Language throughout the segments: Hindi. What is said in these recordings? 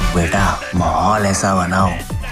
बेटा माहौल ऐसा बनाओ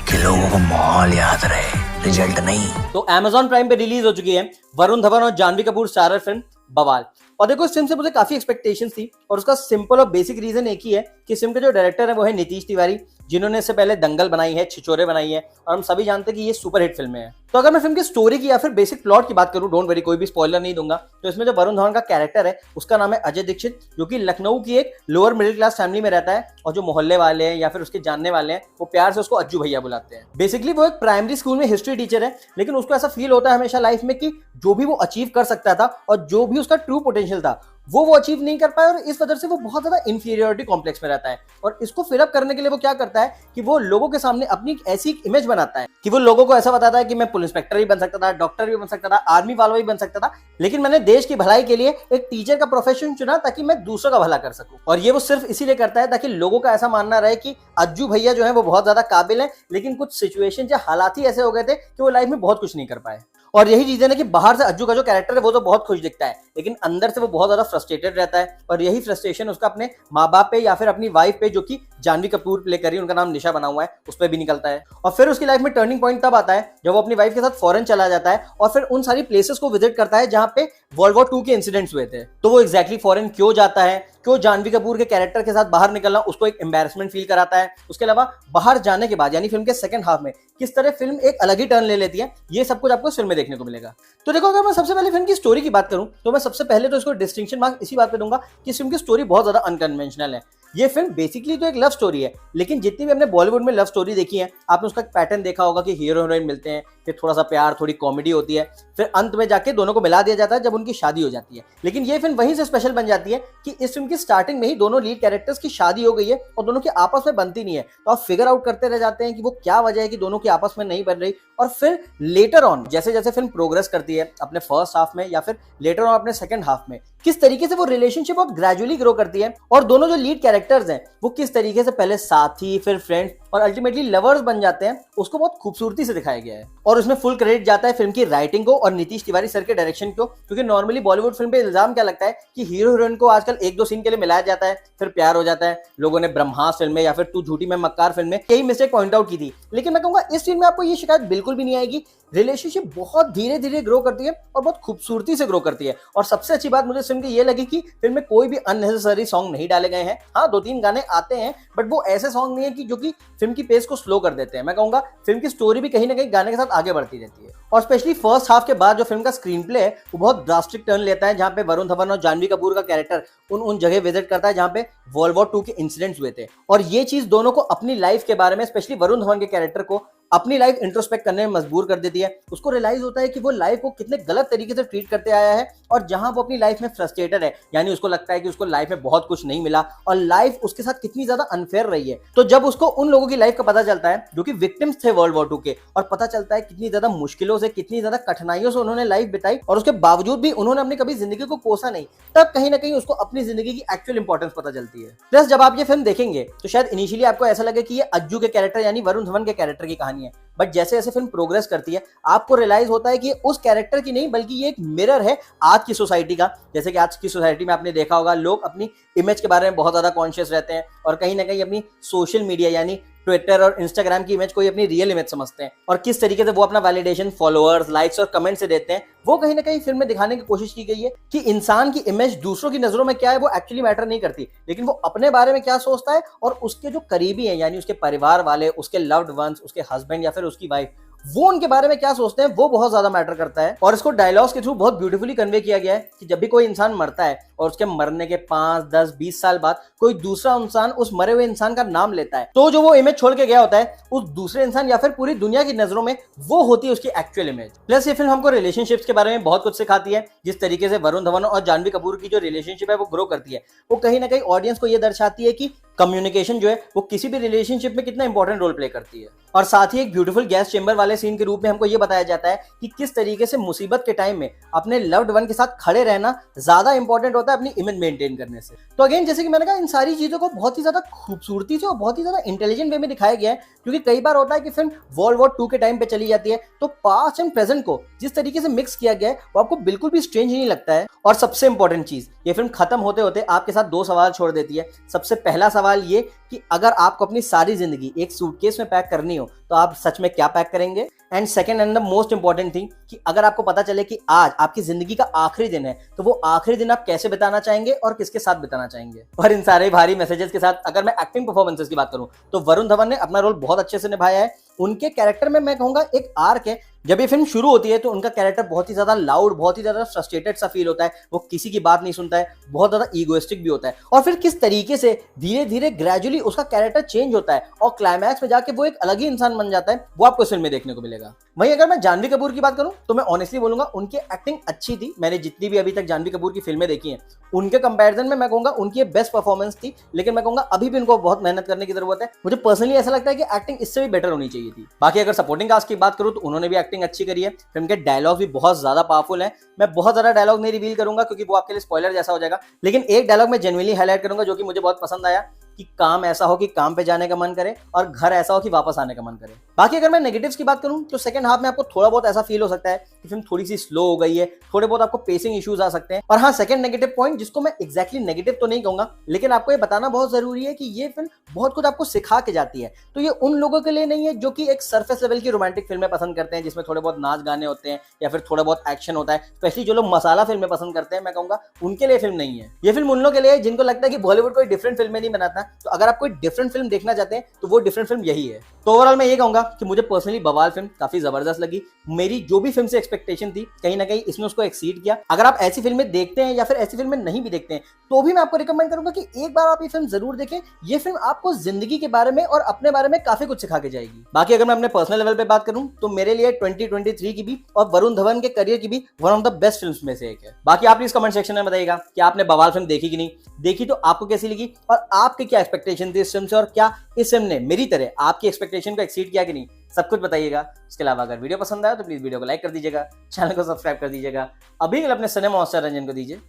कि लोगों को माहौल याद रहे, रिजल्ट नहीं। तो Amazon प्राइम पे रिलीज हो चुकी है वरुण धवन और जानवी कपूर स्टारर फिल्म बवाल। और देखो इस फिल्म से मुझे काफी एक्सपेक्टेशंस थी और उसका सिंपल और बेसिक रीजन एक ही है कि इस फिल्म के जो डायरेक्टर है वो है नीतीश तिवारी, जिन्होंने इससे पहले दंगल बनाई है, छिछोरे बनाई है और हम सभी जानते हैं कि ये सुपर हिट फिल्में हैं। तो अगर मैं फिल्म की स्टोरी की या फिर बेसिक प्लॉट की बात करूं, डोंट वरी कोई भी स्पॉइलर नहीं दूंगा, तो इसमें जो वरुण धवन का कैरेक्टर है उसका नाम है अजय दीक्षित, जो कि लखनऊ की एक लोअर मिडिल क्लास फैमिली में रहता है और जो मोहल्ले वाले हैं या फिर उसके जानने वाले हैं वो प्यार से उसको अज्जू भैया बुलाते हैं। बेसिकली वो एक प्राइमरी स्कूल में हिस्ट्री टीचर है, लेकिन उसको ऐसा फील होता है हमेशा लाइफ में कि जो भी वो अचीव कर सकता था और जो भी उसका ट्रू पोटेंशियल था वो अचीव नहीं कर पाया और इस वजह से वो बहुत ज्यादा इंफीरियरिटी कॉम्प्लेक्स में रहता है। और इसको फिलअप करने के लिए वो क्या करता है कि वो लोगों के सामने अपनी ऐसी इमेज बनाता है कि वो लोगों को ऐसा बताता है कि मैं पुलिस इंस्पेक्टर भी बन सकता था, डॉक्टर भी बन सकता था, आर्मी वाला भी बन सकता था, लेकिन मैंने देश की भलाई के लिए एक टीचर का प्रोफेशन चुना ताकि मैं दूसरों का भला कर सकूं। और ये वो सिर्फ इसीलिए करता है ताकि लोगों का ऐसा मानना रहे कि अज्जू भैया जो है वो बहुत ज्यादा काबिल है, लेकिन कुछ सिचुएशन या हालात ही ऐसे हो गए थे कि वो लाइफ में बहुत कुछ नहीं कर पाए। और यही रीजन है कि बाहर से अज्जू का जो कैरेक्टर है वो तो बहुत खुश दिखता है, लेकिन अंदर से वो बहुत ज्यादा फ्रस्ट्रेटेड रहता है। और यही फ्रस्ट्रेशन उसका अपने माँ बाप पे या फिर अपनी वाइफ पे, जो कि जानवी कपूर प्ले कर रही है, उनका नाम निशा बना हुआ है, उस पर भी निकलता है। और फिर उसकी लाइफ में टर्निंग पॉइंट तब आता है जब वो अपनी वाइफ के साथ फॉरेन चला जाता है और फिर उन सारी प्लेसेस को विजिट करता है जहां पे वर्ल्ड वॉर 2 के इंसिडेंट्स हुए थे। तो वो एग्जैक्टली फॉरेन क्यों जाता है, क्यों जानवी कपूर के कैरेक्टर के साथ बाहर निकलना उसको एक एम्बैरेसमेंट फील कराता है, उसके अलावा बाहर जाने के बाद यानी फिल्म के सेकंड हाफ में किस तरह फिल्म एक अलग ही टर्न ले लेती है, ये सब कुछ आपको फिल्म में देखने को मिलेगा। तो देखो अगर मैं सबसे पहले फिल्म की स्टोरी की बात करूं तो मैं सबसे पहले तो इसको डिस्टिंक्शन मार्क इसी बात पे दूंगा कि इस फिल्म की स्टोरी बहुत ज्यादा अनकन्वेंशनल है। ये फिल्म बेसिकली तो एक लव स्टोरी है, लेकिन जितनी भी हमने बॉलीवुड में लव स्टोरी देखी है आपने उसका पैटर्न देखा होगा कि हीरो हीरोइन मिलते हैं, फिर थोड़ा सा प्यार, थोड़ी कॉमेडी होती है, फिर अंत में जाके दोनों को मिला दिया जाता है जब उनकी शादी हो जाती है। लेकिन ये फिल्म वहीं से स्पेशल बन जाती है कि इस फिल्म की स्टार्टिंग में ही दोनों लीड कैरेक्टर्स की शादी हो गई है और दोनों की आपस में बनती नहीं है। तो आप फिगर आउट करते रह जाते हैं कि वो क्या वजह है कि दोनों की आपस में नहीं बन रही। और फिर लेटर ऑन जैसे जैसे फिल्म प्रोग्रेस करती है अपने फर्स्ट हाफ में या फिर लेटर ऑन अपने सेकंड हाफ में, किस तरीके से वो रिलेशनशिप बहुत ग्रेजुअली ग्रो करती है और दोनों जो लीड कैरेक्टर्स हैं वो किस तरीके से पहले साथी, फिर फ्रेंड्स और अल्टीमेटली लवर्स बन जाते हैं, उसको बहुत खूबसूरती से दिखाया गया है। और उसमें फुल क्रेडिट जाता है फिल्म की राइटिंग को और नीतीश तिवारी सर के डायरेक्शन को, क्योंकि नॉर्मली बॉलीवुड फिल्म पे इल्जाम क्या लगता है कि हीरो हीरोइन को आजकल एक दो सीन के लिए मिलाया जाता है फिर प्यार हो जाता है। लोगों ने ब्रह्मास्त्र फिल्म में या फिर तू झूठी मैं मक्कार फिल्म में यही मिस्टेक पॉइंट आउट की थी, लेकिन मैं कहूंगा इस फिल्म में आपको ये शिकायत बिल्कुल भी नहीं आएगी। रिलेशनशिप बहुत धीरे धीरे ग्रो करती है और बहुत खूबसूरती से ग्रो करती है। और सबसे अच्छी बात मुझे फिल्म की ये लगी कि फिल्म में कोई भी अननेसेसरी सॉन्ग नहीं डाले गए हैं। हाँ, 2-3 गाने आते हैं बट वो ऐसे सॉन्ग नहीं है कि जो कि फिल्म की पेस को स्लो कर देते हैं। मैं कहूंगा फिल्म की स्टोरी भी कहीं ना कहीं गाने के साथ आगे बढ़ती रहती है। और स्पेशली फर्स्ट हाफ के बाद जो फिल्म का स्क्रीन प्ले है वो बहुत ड्रास्टिक टर्न लेता है, जहां पे वरुण धवन और जानवी कपूर का कैरेक्टर उन जगह विजिट करता है जहां पे वर्ल्ड वॉर 2 के इंसिडेंट्स हुए थे। और ये चीज दोनों को अपनी लाइफ के बारे में, स्पेशली वरुण धवन के कैरेक्टर को अपनी लाइफ इंट्रोस्पेक्ट करने में मजबूर कर देती है। उसको रियलाइज होता है कि वो लाइफ को कितने गलत तरीके से ट्रीट करते आया है और जहां वो अपनी लाइफ में फ्रस्ट्रेटेड है, यानी उसको लगता है कि उसको लाइफ में बहुत कुछ नहीं मिला और लाइफ उसके साथ कितनी ज्यादा अनफेयर रही है। तो जब उसको उन लोगों की लाइफ का पता चलता है जो कि विक्टिम्स थे वर्ल्ड वॉर 2 के, और पता चलता है कितनी ज्यादा मुश्किलों से, कितनी ज्यादा कठिनाइयों से उन्होंने लाइफ बिताई और उसके बावजूद भी उन्होंने अपनी कभी जिंदगी को कोसा नहीं, तब कहीं ना कहीं उसको अपनी जिंदगी की एक्चुअल इंपॉर्टेंस पता चलती है। प्लस जब आप ये फिल्म देखेंगे तो शायद इनिशियली आपको ऐसा लगे कि ये अज्जू के कैरेक्टर यानी वरुण धवन के कैरेक्टर की कहानी है, बट जैसे जैसे फिल्म प्रोग्रेस करती है आपको रियलाइज होता है कि उस कैरेक्टर की नहीं बल्कि ये एक मिरर है आज की सोसाइटी का। जैसे कि आज की सोसाइटी में आपने देखा होगा लोग अपनी इमेज के बारे में बहुत ज्यादा कॉन्शियस रहते हैं और कहीं ना कहीं अपनी सोशल मीडिया यानी ट्विटर और इंस्टाग्राम की इमेज को ही अपनी रियल इमेज समझते हैं और किस तरीके से वो अपना वैलिडेशन फॉलोअर्स, लाइक्स और कमेंट से देते हैं, वो कहीं ना कहीं फिल्म में दिखाने की कोशिश की गई है कि इंसान की इमेज दूसरों की नजरों में क्या है वो एक्चुअली मैटर नहीं करती, लेकिन वो अपने बारे में क्या सोचता है और उसके जो करीबी हैं यानी उसके परिवार वाले, उसके लव्ड वंस, उसके हस्बैंड या फिर उसकी वाइफ, वो उनके बारे में क्या सोचते हैं वो बहुत ज्यादा मैटर करता है। और इसको डायलॉग्स के थ्रू बहुत ब्यूटीफुली कन्वे किया गया है कि जब भी कोई इंसान मरता है और उसके मरने के 5, 10, 20 साल बाद कोई दूसरा इंसान उस मरे हुए इंसान का नाम लेता है तो जो वो इमेज छोड़ के गया होता है उस दूसरे इंसान या फिर पूरी दुनिया की नजरों में वो होती है उसकी एक्चुअल इमेज। प्लस ये फिल्म हमको रिलेशनशिप्स के बारे में बहुत कुछ सिखाती है। जिस तरीके से वरुण धवन और जानवी कपूर की जो रिलेशनशिप है वो ग्रो करती है, वो कहीं ना कहीं ऑडियंस को ये दर्शाती है कि कम्युनिकेशन जो है वो किसी भी रिलेशनशिप में कितना इंपॉर्टेंट रोल प्ले करती है। और साथ ही एक ब्यूटीफुल गैस चेंबर वाले सीन के रूप में हमको ये बताया जाता है कि किस तरीके से मुसीबत के टाइम में अपने लव्ड वन के साथ खड़े रहना ज्यादा इंपॉर्टेंट होता है अपनी इमेज मेंटेन करने से। तो अगेन जैसे कि मैंने कहा, इन सारी चीजों को बहुत ही ज्यादा खूबसूरती से और बहुत ही ज्यादा इंटेलिजेंट वे में दिखाया गया है, क्योंकि कई बार होता है कि फिल्म वर्ल्ड वॉर 2 के टाइम पे चली जाती है तो पास्ट एंड प्रेजेंट को जिस तरीके से मिक्स किया गया है वो आपको बिल्कुल भी स्ट्रेंज नहीं लगता है। और सबसे इंपॉर्टेंट चीज, ये फिल्म खत्म होते होते आपके साथ 2 सवाल छोड़ देती है। सबसे पहला सवाल ये कि अगर आपको अपनी सारी जिंदगी एक सूटकेस में पैक करनी हो तो आप सच में क्या पैक करेंगे। And second and the most important thing कि अगर आपको पता चले कि आज आपकी जिंदगी का आखिरी दिन है तो वो आखिरी दिन आप कैसे बिताना चाहेंगे और किसके साथ बिताना चाहेंगे। और इन सारे भारी मैसेजेस के साथ अगर मैं एक्टिंग परफॉर्मेंसेस की बात करूं तो वरुण धवन ने अपना रोल बहुत अच्छे से निभाया है। उनके कैरेक्टर में मैं कहूंगा एक आर्क है। जब ये फिल्म शुरू होती है तो उनका कैरेक्टर बहुत ही ज्यादा लाउड, बहुत ही ज्यादा फ्रस्ट्रेटेड सा फील होता है, वो किसी की बात नहीं सुनता है, बहुत ज्यादा ईगोइस्टिक भी होता है। और फिर किस तरीके से धीरे धीरे ग्रेजुअली उसका कैरेक्टर चेंज होता है और क्लाइमैक्स में जाके वो एक अलग ही इंसान बन जाता है, वो आपको इस फिल्म में देखने को मिलेगा। वहीं अगर मैं जानवी कपूर की बात करूं तो मैं ऑनेस्टली बोलूंगा उनकी एक्टिंग अच्छी थी। मैंने जितनी भी अभी तक जानवी कपूर की फिल्में देखी हैं उनके कंपैरिजन में मैं कहूंगा उनकी बेस्ट परफॉर्मेंस थी, लेकिन मैं कहूंगा अभी भी उनको बहुत मेहनत करने की जरूरत है। मुझे पर्सनली ऐसा लगता है कि एक्टिंग इससे भी बेटर होनी चाहिए थी। बाकी अगर सपोर्टिंग कास्ट की बात करूं तो उन्होंने भी एक्टिंग अच्छी करी है। फिल्म के डायलॉग भी बहुत ज्यादा पावरफुल है। मैं बहुत ज्यादा डायलॉग नहीं रिवील करूंगा क्योंकि वो आपके लिए स्पॉइलर जैसा हो जाएगा, लेकिन एक डायलॉग मैं जेन्युइनली हाईलाइट करूंगा जो कि मुझे बहुत पसंद आया कि काम ऐसा हो कि काम पे जाने का मन करे और घर ऐसा हो कि वापस आने का मन करे। बाकी अगर मैं नेगेटिव्स की बात करूं तो सेकंड हाफ में आपको थोड़ा बहुत ऐसा फील हो सकता है कि फिल्म थोड़ी सी स्लो हो गई है, थोड़े बहुत आपको पेसिंग इश्यूज आ सकते हैं। और हाँ, सेकंड नेगेटिव पॉइंट जिसको मैं एग्जैक्टली नेगेटिव तो नहीं कहूंगा, लेकिन आपको ये बताना बहुत जरूरी है कि ये फिल्म बहुत कुछ आपको सिखा के जाती है। तो ये उन लोगों के लिए नहीं है जो कि एक सरफेस लेवल की रोमांटिक फिल्में पसंद करते हैं जिसमें थोड़े बहुत नाच गाने होते हैं या फिर थोड़ा बहुत एक्शन होता है। स्पेशली जो लोग मसाला फिल्में पसंद करते हैं, मैं कहूंगा उनके लिए फिल्म नहीं है। ये फिल्म उन लोगों के लिए जिनको लगता है कि बॉलीवुड कोई डिफरेंट फिल्में नहीं बनाता। तो अगर आप कोई डिफरेंट फिल्म देखना चाहते हैं तो वो डिफरेंट फिल्म यही है। तो ओवरऑल मैं ये कहूंगा कि मुझे पर्सनली बवाल फिल्म काफी जबरदस्त लगी। मेरी जो भी फिल्म से एक्सपेक्टेशन थी कहीं ना कहीं इसने उसको एक्सीड किया। अगर आप ऐसी फिल्में देखते हैं या फिर ऐसी फिल्में नहीं भी देखते हैं तो भी मैं आपको रिकमेंड करूंगा कि एक बार आप ये फिल्म जरूर देखें। ये फिल्म आपको जिंदगी के बारे में और अपने बारे में काफी कुछ सिखा के जाएगी। बाकी अगर मैं अपने पर्सनल लेवल पे बात करूं तो मेरे लिए 2023 की भी और वरुण धवन के करियर की भी one of the best films में से एक है। बाकी आप प्लीज कमेंट सेक्शन में बताइएगा कि आपने बवाल फिल्म देखी कि नहीं देखी, तो आपको कैसी लगी और आपकी क्या एक्सपेक्टेशन थी इस फिल्म से और क्या इस फिल्म ने मेरी तरह आपकी एक्सपेक्टेशन को एक्सीड किया कि नहीं, सब कुछ बताइएगा। इसके अलावा अगर वीडियो पसंद आया तो प्लीज वीडियो को लाइक कर दीजिएगा, चैनल को सब्सक्राइब कर दीजिएगा। अभी अपने सिनेमा मास्टर रंजन को दीजिए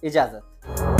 इजाजत।